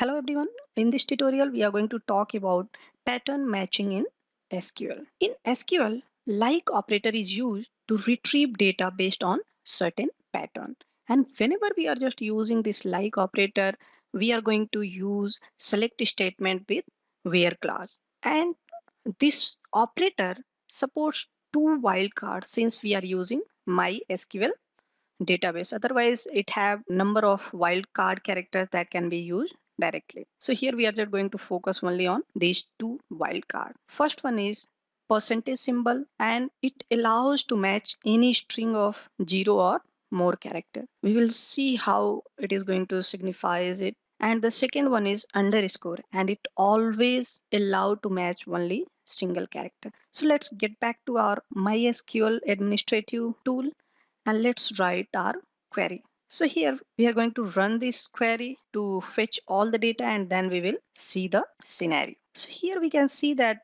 Hello everyone. In this tutorial, we are going to talk about pattern matching in SQL. In SQL, like operator is used to retrieve data based on certain pattern. And whenever we are just using this like operator, we are going to use select statement with where clause. And this operator supports two wildcards since we are using MySQL database. Otherwise, it have number of wildcard characters that can be used directly. So here we are just going to focus only on these two wildcard. First one is percentage symbol, and it allows to match any string of 0 or more character. We will see how it is going to signifies it. And the second one is underscore, and it always allow to match only single character. So let's get back to our MySQL administrative tool and let's write our query. So here we are going to run this query to fetch all the data, and then we will see the scenario. So here we can see that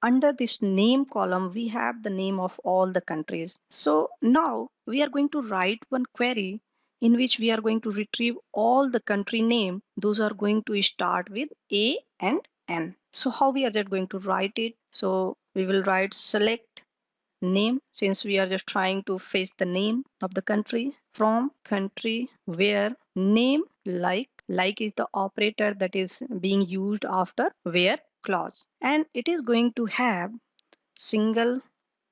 under this name column, we have the name of all the countries. So now we are going to write one query in which we are going to retrieve all the country name. Those are going to start with A and N. So how we are just going to write it? So we will write select name, since we are just trying to fetch the name of the country from country where name like is the operator that is being used after where clause, and it is going to have single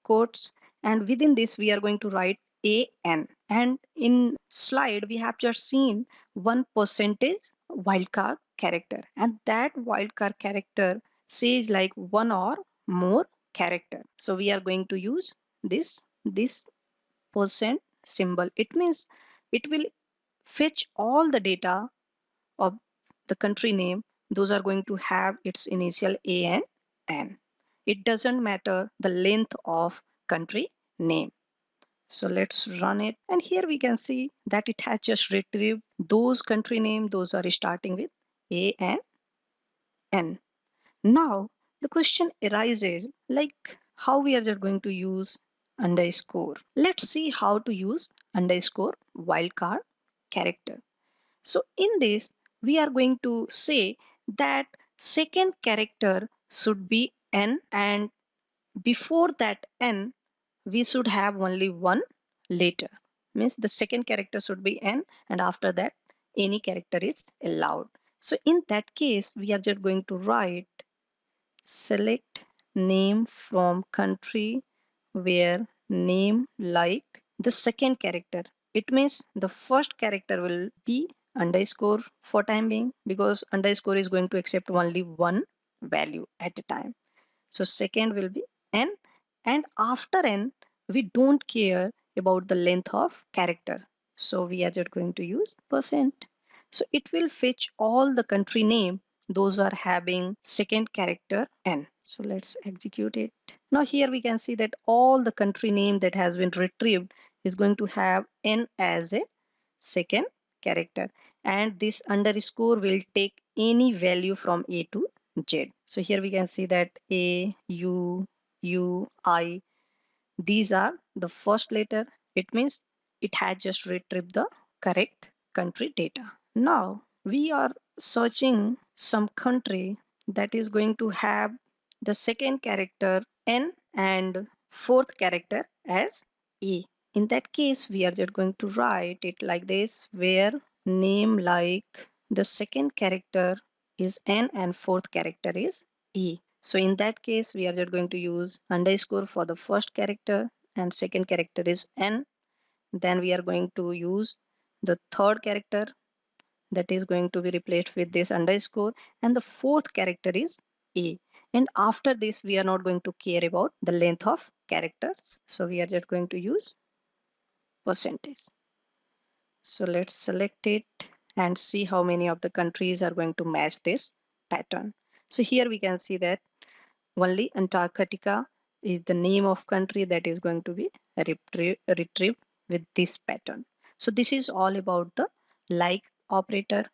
quotes, and within this we are going to write an. And in slide we have just seen 1% wildcard character, and that wildcard character says like one or more character. So we are going to use this percent symbol. It means it will fetch all the data of the country name. Those are going to have its initial A and N. It doesn't matter the length of country name. So let's run it. And here we can see that it has just retrieved those country name. Those are starting with A and N. Now the question arises like how we are just going to use underscore. Let's see how to use underscore wildcard character. So in this, we are going to say that second character should be N, and before that N, we should have only one letter. Means the second character should be N, and after that, any character is allowed. So in that case, we are just going to write select name from country where name like the second character. It means the first character will be underscore for time being, because underscore is going to accept only one value at a time. So second will be n, and after n we don't care about the length of characters. So we are just going to use percent. So it will fetch all the country name. Those are having second character n. So let's execute it. Now here we can see that all the country name that has been retrieved is going to have n as a second character, and this underscore will take any value from A to Z. So here we can see that A, U, U, I, these are the first letter. It means it has just retrieved the correct country data. Now we are searching some country that is going to have the second character N and fourth character as A. In that case, we are just going to write it like this, where name like the second character is N and fourth character is E. So in that case, we are just going to use underscore for the first character and second character is N. Then we are going to use the third character that is going to be replaced with this underscore, and the fourth character is A. And after this, we are not going to care about the length of characters. So we are just going to use percentage. So let's select it and see how many of the countries are going to match this pattern. So here we can see that only Antarctica is the name of country that is going to be retrieved with this pattern. So this is all about the like operator.